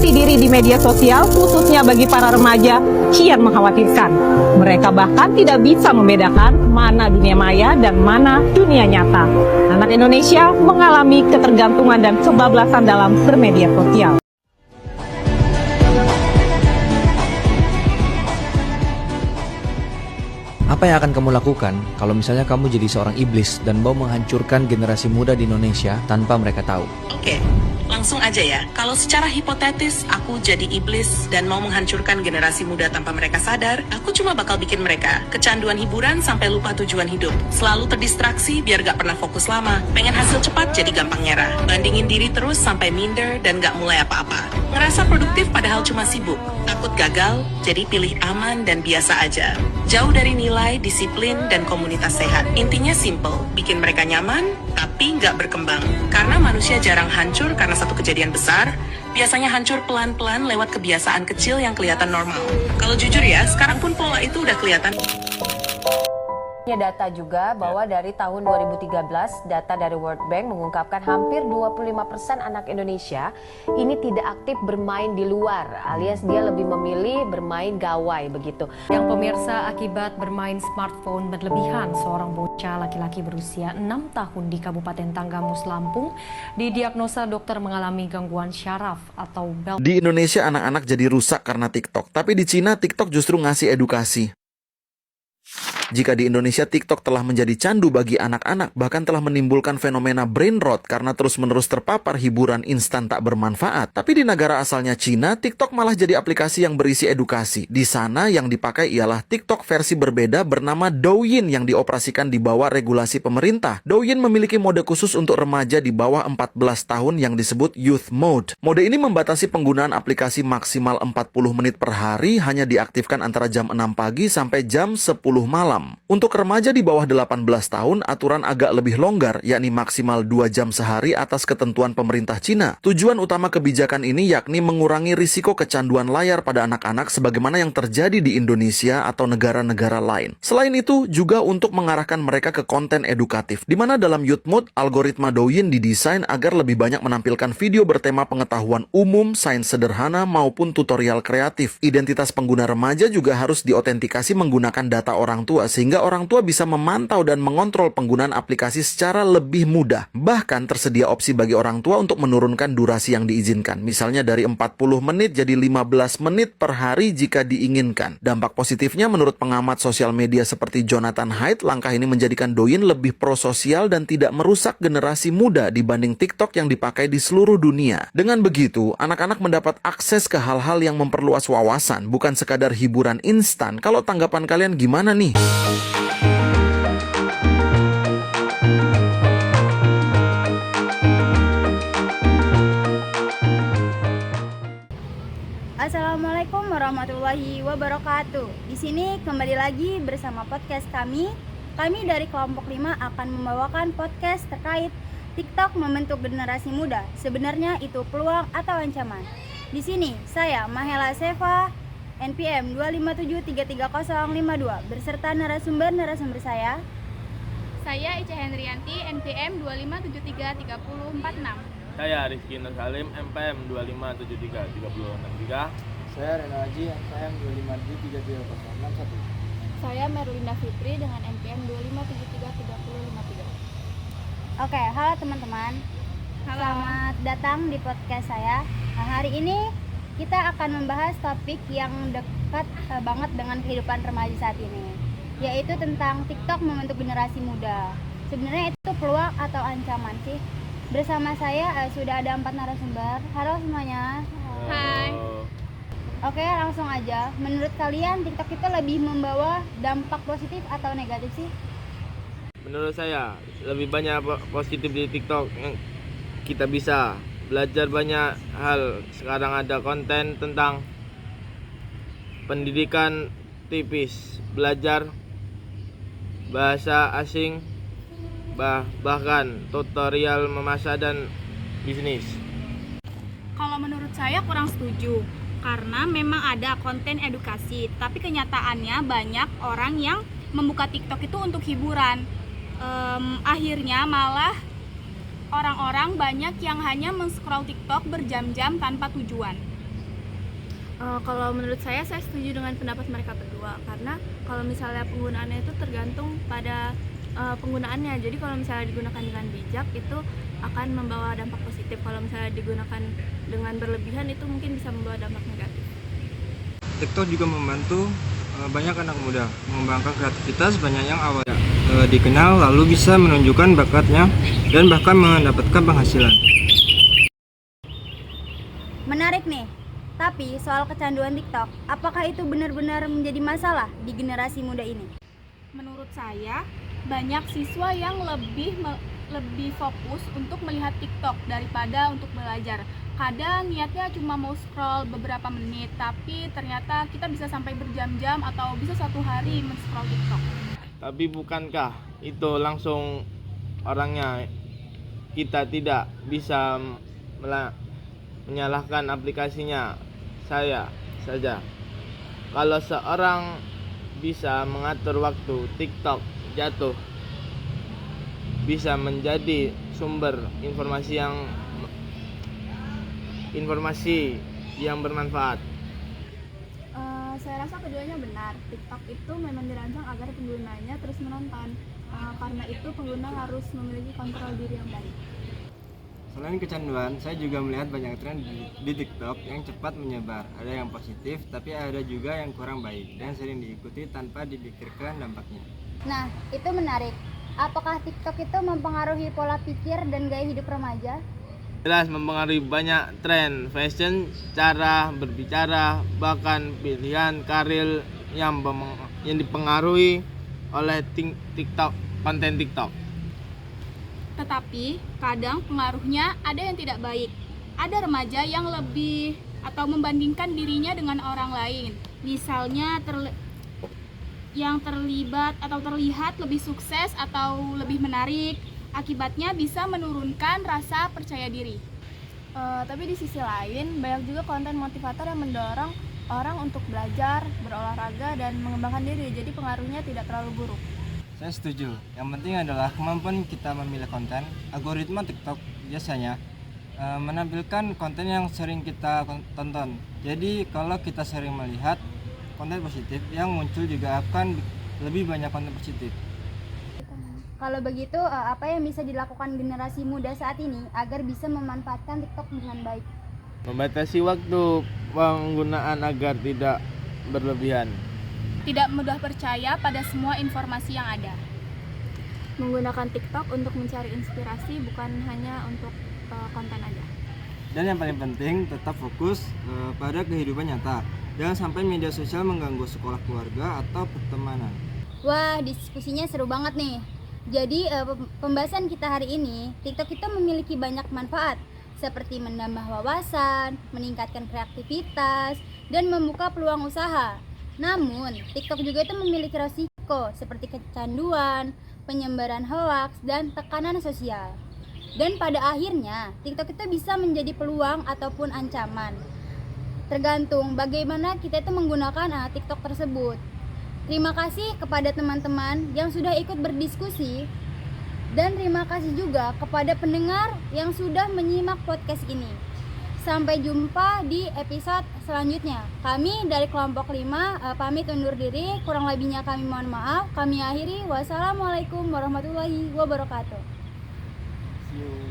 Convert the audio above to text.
jati diri di media sosial, khususnya bagi para remaja, kian mengkhawatirkan. Mereka bahkan tidak bisa membedakan mana dunia maya dan mana dunia nyata. Anak Indonesia mengalami ketergantungan dan kebablasan dalam bermedia sosial. Apa yang akan kamu lakukan kalau misalnya kamu jadi seorang iblis dan mau menghancurkan generasi muda di Indonesia tanpa mereka tahu? Oke, langsung aja ya. Kalau secara hipotetis aku jadi iblis dan mau menghancurkan generasi muda tanpa mereka sadar, aku cuma bakal bikin mereka kecanduan hiburan sampai lupa tujuan hidup. Selalu terdistraksi biar gak pernah fokus lama. Pengen hasil cepat jadi gampang nyerah. Bandingin diri terus sampai minder dan gak mulai apa-apa. Ngerasa produktif padahal cuma sibuk. Takut gagal, jadi pilih aman dan biasa aja. Jauh dari nilai, disiplin, dan komunitas sehat. Intinya simple, bikin mereka nyaman, tapi nggak berkembang. Karena manusia jarang hancur karena satu kejadian besar, biasanya hancur pelan-pelan lewat kebiasaan kecil yang kelihatan normal. Kalau jujur ya, sekarang pun pola itu udah kelihatan. Data juga bahwa dari tahun 2013, data dari World Bank mengungkapkan hampir 25% anak Indonesia ini tidak aktif bermain di luar, alias dia lebih memilih bermain gawai begitu. Yang pemirsa, akibat bermain smartphone berlebihan, seorang bocah laki-laki berusia 6 tahun di Kabupaten Tanggamus, Lampung didiagnosa dokter mengalami gangguan syaraf atau bel. Di Indonesia anak-anak jadi rusak karena TikTok, tapi di Cina TikTok justru ngasih edukasi. Jika di Indonesia TikTok telah menjadi candu bagi anak-anak, bahkan telah menimbulkan fenomena brain rot karena terus-menerus terpapar hiburan instan tak bermanfaat. Tapi di negara asalnya Cina, TikTok malah jadi aplikasi yang berisi edukasi. Di sana yang dipakai ialah TikTok versi berbeda bernama Douyin yang dioperasikan di bawah regulasi pemerintah. Douyin memiliki mode khusus untuk remaja di bawah 14 tahun yang disebut Youth Mode. Mode ini membatasi penggunaan aplikasi maksimal 40 menit per hari, hanya diaktifkan antara jam 6 pagi sampai jam 10 malam. Untuk remaja di bawah 18 tahun, aturan agak lebih longgar, yakni maksimal 2 jam sehari atas ketentuan pemerintah Cina. Tujuan utama kebijakan ini yakni mengurangi risiko kecanduan layar pada anak-anak sebagaimana yang terjadi di Indonesia atau negara-negara lain. Selain itu, juga untuk mengarahkan mereka ke konten edukatif, di mana dalam Youth Mode, algoritma Douyin didesain agar lebih banyak menampilkan video bertema pengetahuan umum, sains sederhana, maupun tutorial kreatif. Identitas pengguna remaja juga harus diautentikasi menggunakan data orang tua, sehingga orang tua bisa memantau dan mengontrol penggunaan aplikasi secara lebih mudah. Bahkan tersedia opsi bagi orang tua untuk menurunkan durasi yang diizinkan. Misalnya dari 40 menit jadi 15 menit per hari jika diinginkan. Dampak positifnya menurut pengamat sosial media seperti Jonathan Haidt, langkah ini menjadikan Douyin lebih prososial dan tidak merusak generasi muda dibanding TikTok yang dipakai di seluruh dunia. Dengan begitu, anak-anak mendapat akses ke hal-hal yang memperluas wawasan, bukan sekadar hiburan instan. Kalau tanggapan kalian gimana nih? Assalamualaikum warahmatullahi wabarakatuh. Di sini kembali lagi bersama podcast kami. Kami dari kelompok 5 akan membawakan podcast terkait TikTok membentuk generasi muda. Sebenarnya itu peluang atau ancaman. Di sini saya Mahela Seva NPM 257333052 beserta narasumber saya Ica Hendrianti NPM 257333046. Saya Rizky Nur Salim NPM 2573363. Saya Reno Haji NPM 257336061. Saya Merlinda Fitri dengan NPM 257333053. Oke, halo teman-teman. Selamat datang di podcast saya. Nah, hari ini kita akan membahas topik yang dekat banget dengan kehidupan remaja saat ini, yaitu tentang TikTok membentuk generasi muda. Sebenarnya itu peluang atau ancaman sih? Bersama saya sudah ada 4 narasumber. Halo semuanya. Hai. Oke, langsung aja. Menurut kalian TikTok itu lebih membawa dampak positif atau negatif sih? Menurut saya lebih banyak positif di TikTok. Kita bisa belajar banyak hal. Sekarang ada konten tentang pendidikan tipis, belajar bahasa asing, bahkan tutorial memasak dan bisnis. Kalau menurut saya kurang setuju, karena memang ada konten edukasi, tapi kenyataannya banyak orang yang membuka TikTok itu untuk hiburan. Akhirnya malah orang-orang banyak yang hanya men-scroll TikTok berjam-jam tanpa tujuan. Kalau menurut saya setuju dengan pendapat mereka berdua, karena kalau misalnya penggunaannya itu tergantung pada penggunaannya. Jadi kalau misalnya digunakan dengan bijak itu akan membawa dampak positif. Kalau misalnya digunakan dengan berlebihan itu mungkin bisa membawa dampak negatif. TikTok juga membantu banyak anak muda mengembangkan kreativitas. Banyak yang awalnya dikenal lalu bisa menunjukkan bakatnya dan bahkan mendapatkan penghasilan. Menarik nih. Tapi soal kecanduan TikTok, apakah itu benar-benar menjadi masalah di generasi muda ini? Menurut saya, banyak siswa yang lebih fokus untuk melihat TikTok daripada untuk belajar. Kadang niatnya cuma mau scroll beberapa menit, tapi ternyata kita bisa sampai berjam-jam atau bisa 1 hari men-scroll TikTok. Tapi bukankah itu langsung orangnya, kita tidak bisa menyalahkan aplikasinya saya saja. Kalau seorang bisa mengatur waktu, TikTok jatuh bisa menjadi sumber informasi yang bermanfaat. Saya rasa keduanya benar. TikTok itu memang dirancang agar penggunanya terus menonton. Karena itu pengguna harus memiliki kontrol diri yang baik. Selain kecanduan, saya juga melihat banyak tren di TikTok yang cepat menyebar. Ada yang positif, tapi ada juga yang kurang baik dan sering diikuti tanpa dipikirkan dampaknya. Nah, itu menarik. Apakah TikTok itu mempengaruhi pola pikir dan gaya hidup remaja? Jelas mempengaruhi banyak tren, fashion, cara berbicara, bahkan pilihan karir yang dipengaruhi oleh TikTok, konten TikTok. Tetapi kadang pengaruhnya ada yang tidak baik. Ada remaja yang lebih atau membandingkan dirinya dengan orang lain. Misalnya yang terlibat atau terlihat lebih sukses atau lebih menarik. Akibatnya bisa menurunkan rasa percaya diri. Tapi di sisi lain banyak juga konten motivator yang mendorong orang untuk belajar, berolahraga, dan mengembangkan diri. Jadi pengaruhnya tidak terlalu buruk. Saya setuju. Yang penting adalah kemampuan kita memilih konten. Algoritma TikTok biasanya menampilkan konten yang sering kita tonton. Jadi kalau kita sering melihat konten positif, yang muncul juga akan lebih banyak konten positif. Kalau begitu, apa yang bisa dilakukan generasi muda saat ini agar bisa memanfaatkan TikTok dengan baik? Membatasi waktu penggunaan agar tidak berlebihan. Tidak mudah percaya pada semua informasi yang ada. Menggunakan TikTok untuk mencari inspirasi, bukan hanya untuk konten aja. Dan yang paling penting, tetap fokus pada kehidupan nyata. Jangan sampai media sosial mengganggu sekolah, keluarga, atau pertemanan. Wah, diskusinya seru banget nih. Jadi pembahasan kita hari ini, TikTok itu memiliki banyak manfaat seperti menambah wawasan, meningkatkan kreativitas, dan membuka peluang usaha. Namun, TikTok juga itu memiliki resiko seperti kecanduan, penyebaran hoaks, dan tekanan sosial. Dan pada akhirnya, TikTok itu bisa menjadi peluang ataupun ancaman. Tergantung bagaimana kita itu menggunakan TikTok tersebut. Terima kasih kepada teman-teman yang sudah ikut berdiskusi. Dan terima kasih juga kepada pendengar yang sudah menyimak podcast ini. Sampai jumpa di episode selanjutnya. Kami dari kelompok 5 pamit undur diri. Kurang lebihnya kami mohon maaf. Kami akhiri. Wassalamualaikum warahmatullahi wabarakatuh. See you.